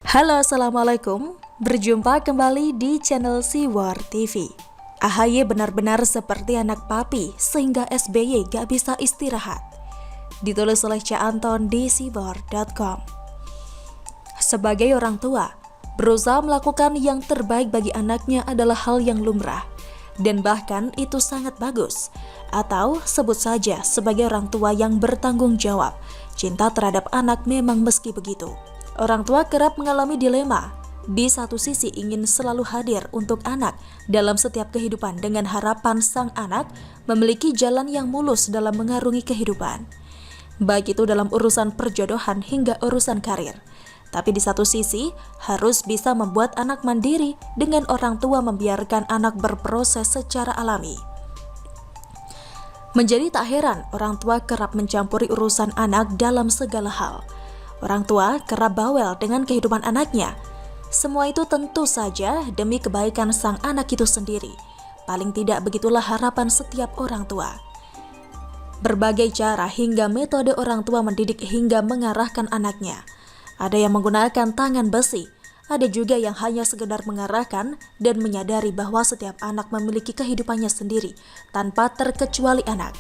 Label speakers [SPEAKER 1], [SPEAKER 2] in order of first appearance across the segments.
[SPEAKER 1] Halo, Assalamualaikum. Berjumpa kembali di channel Siwar TV. AHY benar-benar seperti anak papi sehingga SBY gak bisa istirahat. Ditulis oleh Ca Anton di siwar.com. Sebagai orang tua, berusaha melakukan yang terbaik bagi anaknya adalah hal yang lumrah. Dan bahkan itu sangat bagus. Atau sebut saja sebagai orang tua yang bertanggung jawab. Cinta terhadap anak memang meski begitu. Orang tua kerap mengalami dilema. Di satu sisi ingin selalu hadir untuk anak dalam setiap kehidupan dengan harapan sang anak memiliki jalan yang mulus dalam mengarungi kehidupan. Baik itu dalam urusan perjodohan hingga urusan karir. Tapi di satu sisi harus bisa membuat anak mandiri dengan orang tua membiarkan anak berproses secara alami. Menjadi tak heran orang tua kerap mencampuri urusan anak dalam segala hal. Orang tua kerap bawel dengan kehidupan anaknya. Semua itu tentu saja demi kebaikan sang anak itu sendiri. Paling tidak begitulah harapan setiap orang tua. Berbagai cara hingga metode orang tua mendidik hingga mengarahkan anaknya. Ada yang menggunakan tangan besi, ada juga yang hanya sekedar mengarahkan dan menyadari bahwa setiap anak memiliki kehidupannya sendiri tanpa terkecuali anak.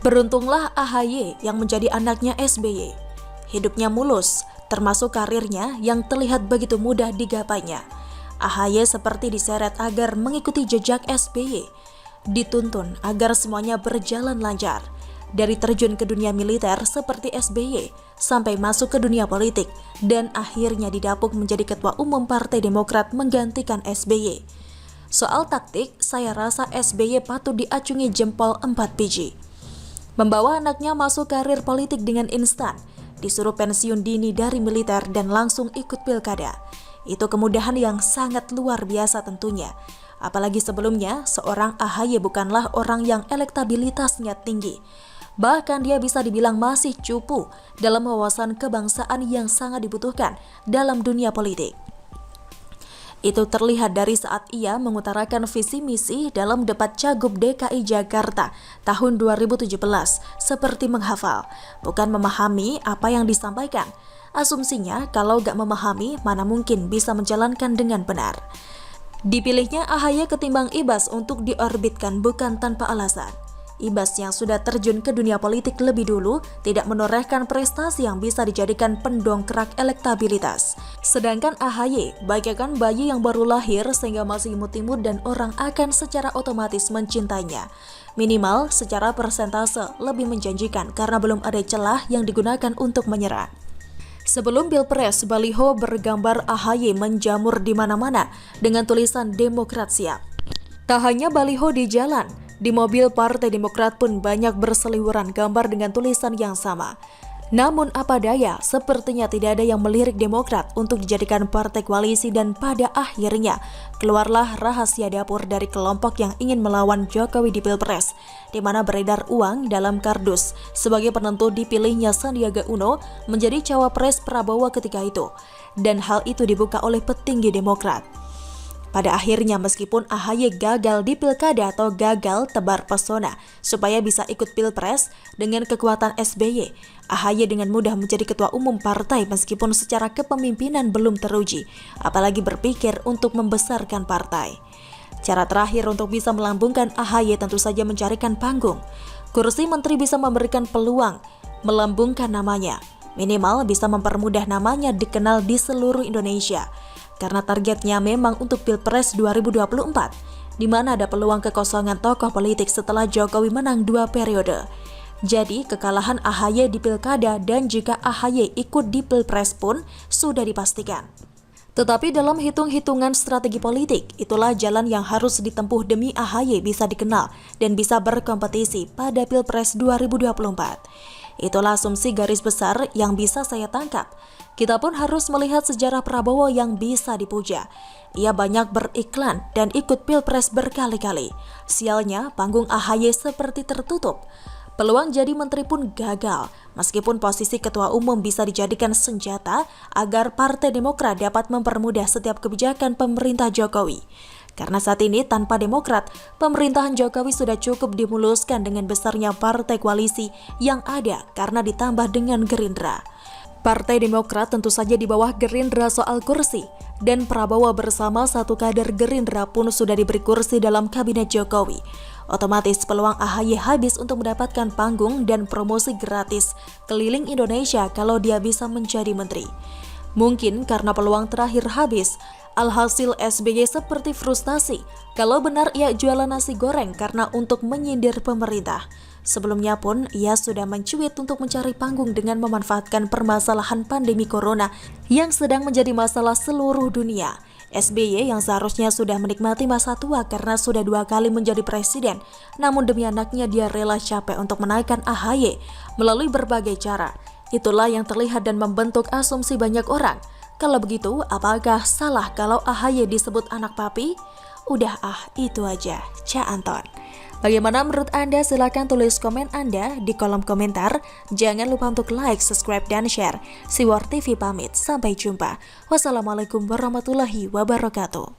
[SPEAKER 1] Beruntunglah AHY yang menjadi anaknya SBY. Hidupnya mulus, termasuk karirnya yang terlihat begitu mudah digapainya. AHY seperti diseret agar mengikuti jejak SBY. Dituntun agar semuanya berjalan lancar. Dari terjun ke dunia militer seperti SBY, sampai masuk ke dunia politik, dan akhirnya didapuk menjadi Ketua Umum Partai Demokrat menggantikan SBY. Soal taktik, saya rasa SBY patut diacungi jempol 4 biji. Membawa anaknya masuk karir politik dengan instan, disuruh pensiun dini dari militer dan langsung ikut pilkada. Itu kemudahan yang sangat luar biasa tentunya. Apalagi sebelumnya, seorang AHY bukanlah orang yang elektabilitasnya tinggi. Bahkan dia bisa dibilang masih cupu dalam wawasan kebangsaan yang sangat dibutuhkan dalam dunia politik. Itu terlihat dari saat ia mengutarakan visi misi dalam debat Cagup DKI Jakarta tahun 2017 seperti menghafal, bukan memahami apa yang disampaikan. Asumsinya kalau gak memahami mana mungkin bisa menjalankan dengan benar. Dipilihnya AHY ketimbang Ibas untuk diorbitkan bukan tanpa alasan. Ibas yang sudah terjun ke dunia politik lebih dulu tidak menorehkan prestasi yang bisa dijadikan pendongkrak elektabilitas. Sedangkan AHY bagaikan bayi yang baru lahir sehingga masih imut-imut dan orang akan secara otomatis mencintainya. Minimal secara persentase lebih menjanjikan karena belum ada celah yang digunakan untuk menyerang. Sebelum Pilpres, baliho bergambar AHY menjamur di mana-mana dengan tulisan Demokrat siap. Tak hanya baliho di jalan, di mobil Partai Demokrat pun banyak berseliweran gambar dengan tulisan yang sama. Namun apa daya, sepertinya tidak ada yang melirik Demokrat untuk dijadikan partai koalisi dan pada akhirnya keluarlah rahasia dapur dari kelompok yang ingin melawan Jokowi di Pilpres, di mana beredar uang dalam kardus sebagai penentu dipilihnya Sandiaga Uno menjadi cawapres Prabowo ketika itu. Dan hal itu dibuka oleh petinggi Demokrat. Pada akhirnya meskipun AHY gagal di pilkada atau gagal tebar pesona supaya bisa ikut pilpres dengan kekuatan SBY, AHY dengan mudah menjadi ketua umum partai meskipun secara kepemimpinan belum teruji, apalagi berpikir untuk membesarkan partai. Cara terakhir untuk bisa melambungkan AHY tentu saja mencarikan panggung. Kursi menteri bisa memberikan peluang melambungkan namanya, minimal bisa mempermudah namanya dikenal di seluruh Indonesia. Karena targetnya memang untuk Pilpres 2024, di mana ada peluang kekosongan tokoh politik setelah Jokowi menang 2 periode. Jadi kekalahan AHY di Pilkada dan jika AHY ikut di Pilpres pun sudah dipastikan. Tetapi dalam hitung-hitungan strategi politik, itulah jalan yang harus ditempuh demi AHY bisa dikenal dan bisa berkompetisi pada Pilpres 2024. Itulah asumsi garis besar yang bisa saya tangkap. Kita pun harus melihat sejarah Prabowo yang bisa dipuja. Ia banyak beriklan dan ikut Pilpres berkali-kali. Sialnya, panggung AHY seperti tertutup. Peluang jadi menteri pun gagal, meskipun posisi ketua umum bisa dijadikan senjata agar Partai Demokrat dapat mempermudah setiap kebijakan pemerintah Jokowi. Karena saat ini tanpa Demokrat, pemerintahan Jokowi sudah cukup dimuluskan dengan besarnya partai koalisi yang ada karena ditambah dengan Gerindra. Partai Demokrat tentu saja di bawah Gerindra soal kursi, dan Prabowo bersama satu kader Gerindra pun sudah diberi kursi dalam kabinet Jokowi. Otomatis peluang AHY habis untuk mendapatkan panggung dan promosi gratis keliling Indonesia kalau dia bisa menjadi menteri. Mungkin karena peluang terakhir habis, alhasil SBY seperti frustasi kalau benar ia jualan nasi goreng karena untuk menyindir pemerintah. Sebelumnya pun, ia sudah mencuit untuk mencari panggung dengan memanfaatkan permasalahan pandemi corona yang sedang menjadi masalah seluruh dunia. SBY yang seharusnya sudah menikmati masa tua karena sudah 2 kali menjadi presiden, namun demi anaknya dia rela capek untuk menaikkan AHY melalui berbagai cara. Itulah yang terlihat dan membentuk asumsi banyak orang. Kalau begitu, apakah salah kalau AHY disebut anak papi? Udah itu aja, Ca Anton. Bagaimana menurut Anda? Silahkan tulis komen Anda di kolom komentar. Jangan lupa untuk like, subscribe, dan share. Siwar TV pamit, sampai jumpa. Wassalamualaikum warahmatullahi wabarakatuh.